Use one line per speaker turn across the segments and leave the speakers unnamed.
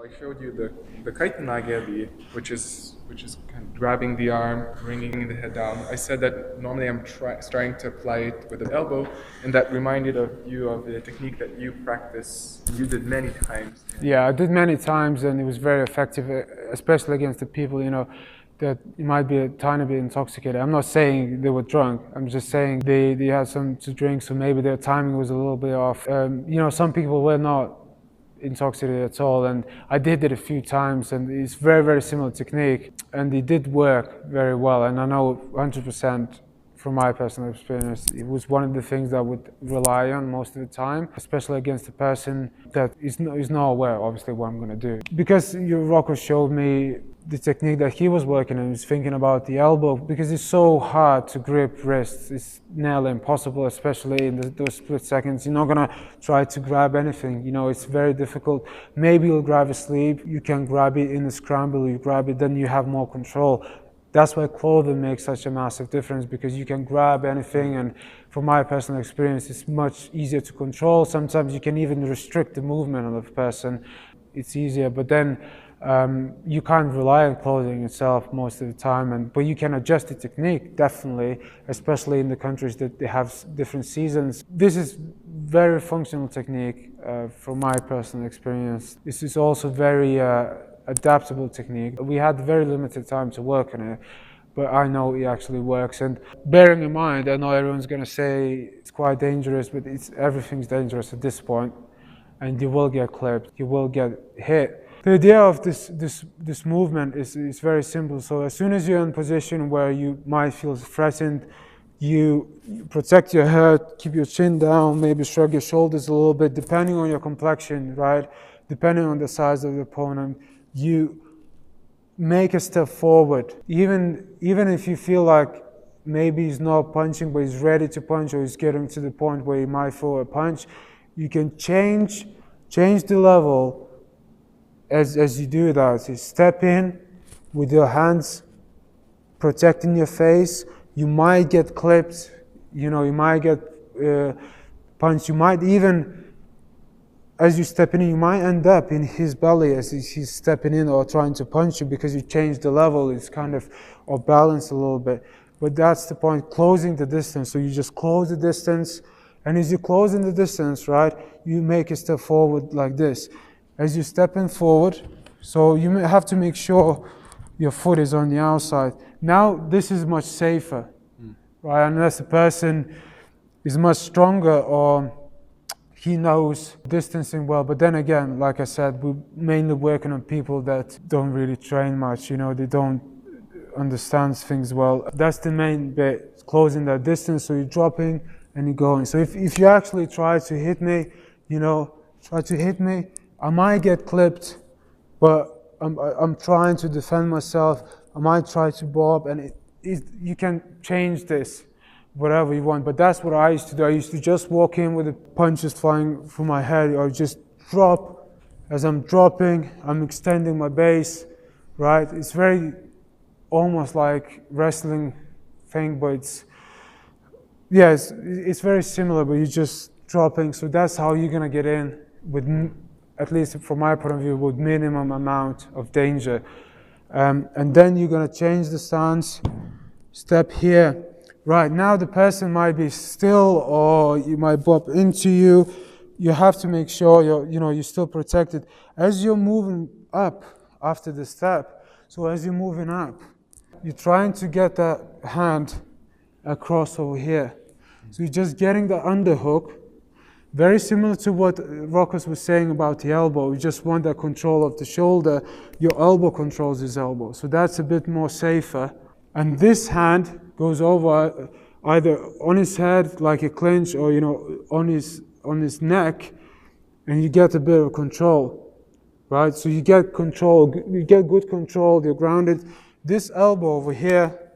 I showed you the Kaiten Nage, which is kind of grabbing the arm, bringing the head down. I said that normally I'm trying to apply it with the elbow, and that reminded you of the technique that you practice. You did many times.
Yeah, I did many times, and it was very effective, especially against the people, that might be a tiny bit intoxicated. I'm not saying they were drunk. I'm just saying they had some to drink, so maybe their timing was a little bit off. Some people were not intoxicated at all, and I did it a few times, and it's very, very similar technique, and it did work very well. And I know 100% from my personal experience, it was one of the things that I would rely on most of the time, especially against a person that is not aware, obviously, what I'm going to do. Because Rocco showed me the technique that he was working on, he was thinking about the elbow, because it's so hard to grip wrists. It's nearly impossible, especially in those split seconds. You're not going to try to grab anything. It's very difficult. Maybe you'll grab a sleeve. You can grab it in the scramble. You grab it, then you have more control. That's why clothing makes such a massive difference, because you can grab anything, and from my personal experience, it's much easier to control. Sometimes you can even restrict the movement of the person. It's easier, but then you can't rely on clothing itself most of the time, but you can adjust the technique, definitely, especially in the countries that they have different seasons. This is very functional technique from my personal experience. This is also very adaptable technique. We had very limited time to work on it, but I know it actually works. And bearing in mind, I know everyone's going to say it's quite dangerous, but everything's dangerous at this point, and you will get clipped, you will get hit. The idea of this movement is very simple. So as soon as you're in a position where you might feel threatened, you protect your head, keep your chin down, maybe shrug your shoulders a little bit, depending on your complexion, right? Depending on the size of the opponent, you make a step forward. Even if you feel like maybe he's not punching, but he's ready to punch, or he's getting to the point where he might throw a punch, you can change the level as you do that. You step in with your hands protecting your face. You might get clipped, you might get punched. You might even, as you step in, you might end up in his belly as he's stepping in or trying to punch you, because you change the level. It's kind of off balance a little bit. But that's the point, closing the distance. So you just close the distance, and as you're closing the distance, right, you make a step forward like this. As you're stepping forward, so you have to make sure your foot is on the outside. Now, this is much safer, right? Unless the person is much stronger or he knows distancing well. But then again, like I said, we're mainly working on people that don't really train much, they don't understand things well. That's the main bit, closing that distance, so you're dropping and you're going. So if you actually try to hit me, I might get clipped, but I'm trying to defend myself. I might try to bob, and you can change this whatever you want. But that's what I used to do. I used to just walk in with the punches flying through my head, or just drop. As I'm dropping, I'm extending my base, right? It's very almost like wrestling thing, but it's very similar, but you're just dropping. So that's how you're gonna get in with, at least from my point of view, with minimum amount of danger. And then you're going to change the stance, step here. Right, now the person might be still, or you might bump into you. You have to make sure you're still protected. As you're moving up after the step, so as you're moving up, you're trying to get that hand across over here. So you're just getting the underhook. Very similar to what Rocco was saying about the elbow. You just want that control of the shoulder. Your elbow controls his elbow. So that's a bit more safer. And this hand goes over either on his head like a clinch, or on his neck, and you get a bit of control, right? So you get control, you get good control, you're grounded. This elbow over here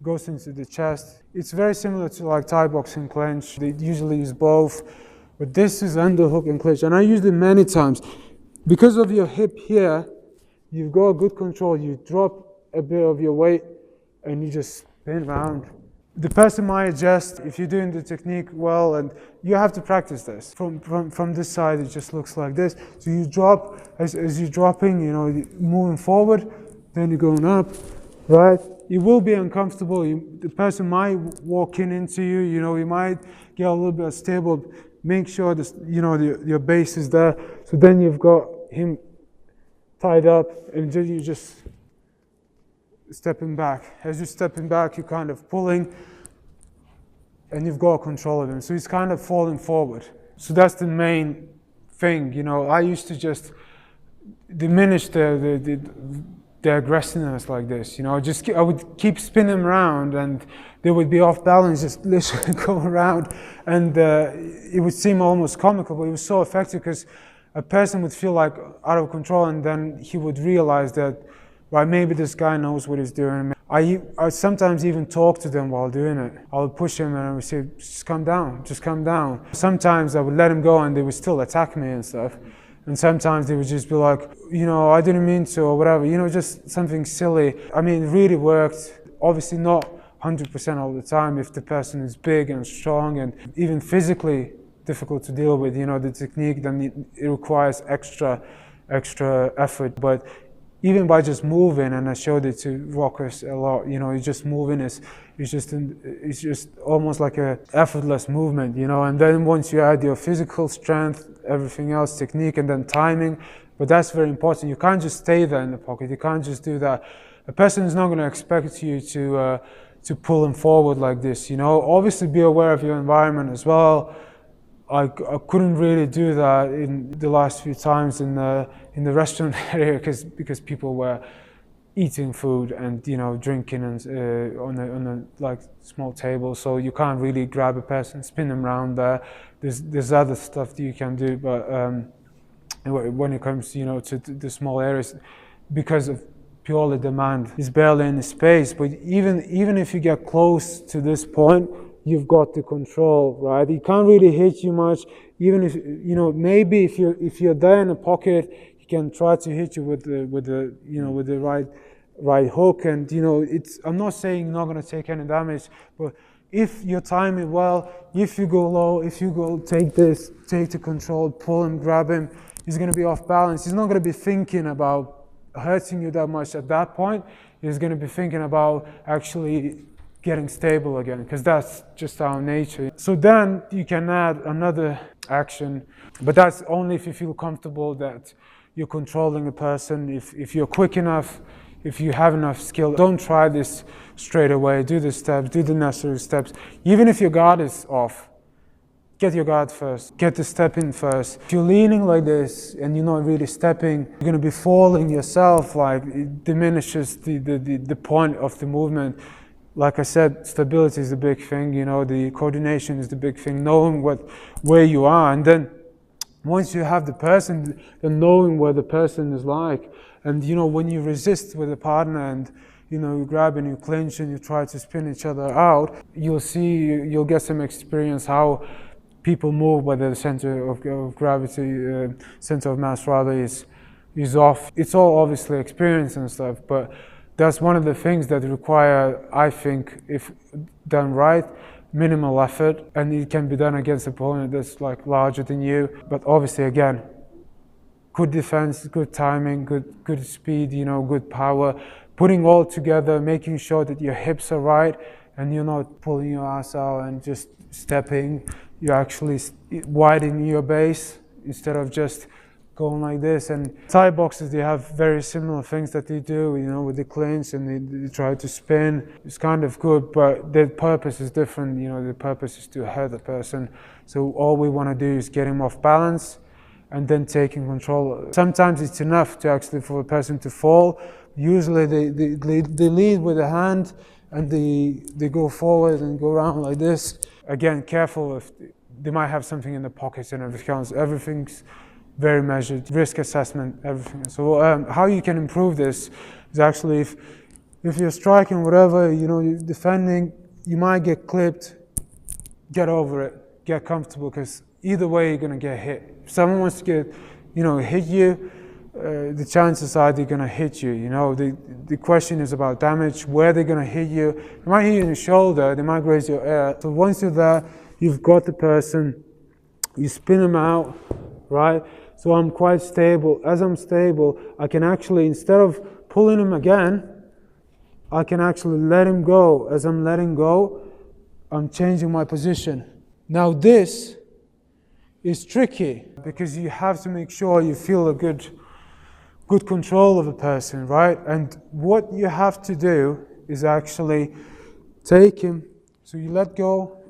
goes into the chest. It's very similar to like Thai boxing clinch. They usually use both. But this is underhook and clinch, and I use it many times. Because of your hip here, you've got good control. You drop a bit of your weight, and you just spin around The person might adjust if you're doing the technique well, and you have to practice this. From this side, it just looks like this. So you drop, as you're dropping, you know, moving forward, then you're going up, right? It will be uncomfortable. The person might walk into you, you know, you might get a little bit unstable. Make sure this, you know, your base is there. So then you've got him tied up, and then you just stepping back. As you're stepping back, you're kind of pulling, and you've got control of him. So he's kind of falling forward. So that's the main thing, you know. I used to just diminish the aggressiveness like this, you know. I would keep spinning around, and they would be off balance, just literally go around, and it would seem almost comical, but it was so effective because a person would feel like out of control, and then he would realize that, right, maybe this guy knows what he's doing. I sometimes even talk to them while doing it. I would push him and I would say, just calm down, just calm down. Sometimes I would let him go and they would still attack me and stuff. And sometimes they would just be like, you know, I didn't mean to, or whatever, you know, just something silly. I mean, it really worked. Obviously not 100% all the time if the person is big and strong and even physically difficult to deal with, you know, the technique, then it requires extra effort. But even by just moving, and I showed it to rockers a lot, you know, just moving it's just almost like a effortless movement, you know. And then once you add your physical strength, everything else, technique, and then timing, but that's very important. You can't just stay there in the pocket. You can't just do that. A person is not going to expect you to pull them forward like this, you know. Obviously, be aware of your environment as well. I couldn't really do that in the last few times in the restaurant area because people were eating food and, you know, drinking and on a like small table, so you can't really grab a person, spin them around there. There's other stuff that you can do, but when it comes, you know, to the small areas, because of purely demand, is barely any space. But even if you get close to this point, you've got the control, right? He can't really hit you much. Even if, you know, maybe if you're there in a pocket, he can try to hit you with the right hook. And, you know, I'm not saying you're not going to take any damage, but if you time it well, if you go low, if you go take the control, pull him, grab him, he's going to be off balance. He's not going to be thinking about hurting you that much at that point. He's going to be thinking about actually getting stable again, because that's just our nature. So then you can add another action, but that's only if you feel comfortable that you're controlling a person, if you're quick enough, if you have enough skill. Don't try this straight away. Do the steps, do the necessary steps. Even if your guard is off, get your guard first, get the step in first. If you're leaning like this and you're not really stepping, you're going to be falling yourself, like it diminishes the point of the movement. Like I said, stability is the big thing, you know, the coordination is the big thing, knowing where you are. And then once you have the person, then knowing where the person is like. And, you know, when you resist with a partner and, you know, you grab and you clinch and you try to spin each other out, you'll get some experience how people move, whether the center of gravity, center of mass rather, is off. It's all obviously experience and stuff, but that's one of the things that require, I think, if done right, minimal effort, and it can be done against an opponent that's like larger than you. But obviously, again, good defense, good timing, good speed, you know, good power, putting all together, making sure that your hips are right, and you're not pulling your ass out and just stepping. You're actually widening your base instead of just going like this. And Thai boxers, they have very similar things that they do, you know, with the clinch, and they try to spin. It's kind of good, but their purpose is different. You know, the purpose is to hurt the person. So all we want to do is get him off balance and then taking control. Sometimes it's enough to actually for a person to fall. Usually they lead with a hand and they go forward and go around like this. Again, careful if they might have something in the pockets and everything else. Everything's very measured, risk assessment, everything. So how you can improve this is actually if you're striking whatever, you know, you're defending, you might get clipped, get over it, get comfortable, because either way you're going to get hit. If someone wants to hit you, the chances are they're going to hit you. You know, the question is about damage, where they're going to hit you. They might hit you in the shoulder, they might graze your ear. So once you're there, you've got the person, you spin them out, right? So I'm quite stable. As I'm stable, I can actually, instead of pulling him again, I can actually let him go. As I'm letting go, I'm changing my position. Now this is tricky because you have to make sure you feel a good control of a person, right? And what you have to do is actually take him, so you let go,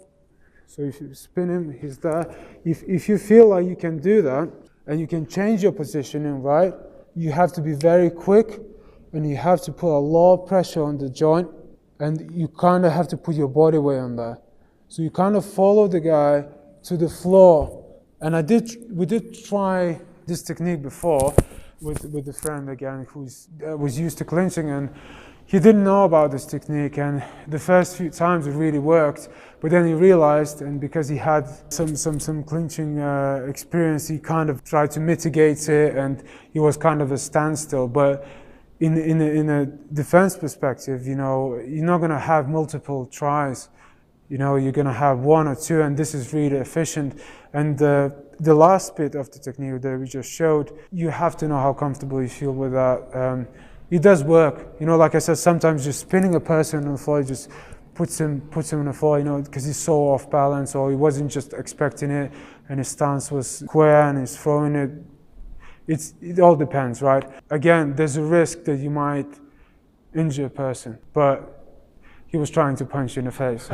so if you spin him, he's there. If you feel like you can do that, and you can change your positioning, right? You have to be very quick, and you have to put a lot of pressure on the joint, and you kind of have to put your body weight on that. So you kind of follow the guy to the floor. And we did try this technique before with a friend again who was used to clinching, and he didn't know about this technique, and the first few times it really worked, but then he realized, and because he had some clinching experience, he kind of tried to mitigate it, and he was kind of a standstill. But in a defense perspective, you know, you're not going to have multiple tries. You know, you're going to have one or two, and this is really efficient. And the last bit of the technique that we just showed, you have to know how comfortable you feel with that. It does work. You know, like I said, sometimes just spinning a person on the floor just puts him on the floor, you know, because he's so off balance, or he wasn't just expecting it, and his stance was square, and he's throwing it. It all depends, right? Again, there's a risk that you might injure a person, but he was trying to punch you in the face.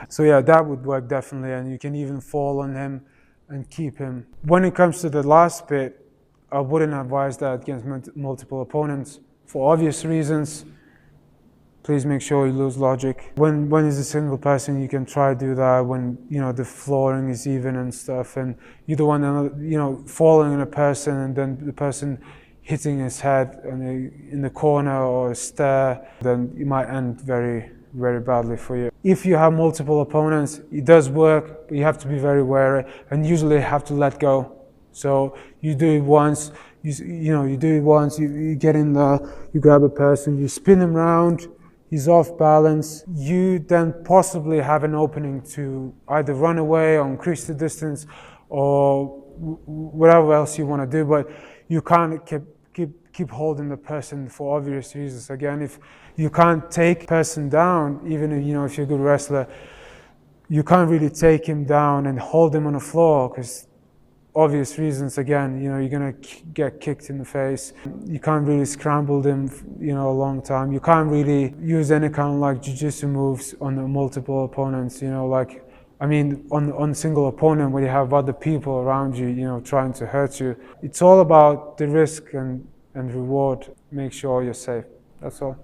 So yeah, that would work definitely, and you can even fall on him and keep him. When it comes to the last bit, I wouldn't advise that against multiple opponents for obvious reasons. Please make sure you lose logic. When it's a single person, you can try to do that when, you know, the flooring is even and stuff, and you don't want to, you know, falling on a person and then the person hitting his head in the corner or a stair, then it might end very, very badly for you. If you have multiple opponents, it does work, but you have to be very wary, and usually have to let go. So you do it once, you do it once, you get in there, you grab a person, you spin him around, he's off balance. You then possibly have an opening to either run away or increase the distance or whatever else you want to do, but you can't keep holding the person for obvious reasons. Again, if you can't take person down, even if, you know, if you're a good wrestler, you can't really take him down and hold him on the floor because obvious reasons. Again, you know, you're gonna get kicked in the face. You can't really scramble them, you know, a long time. You can't really use any kind of like jiu-jitsu moves on the multiple opponents, you know, like, I mean, on single opponent where you have other people around you, you know, trying to hurt you. It's all about the risk and reward. Make sure you're safe. That's all.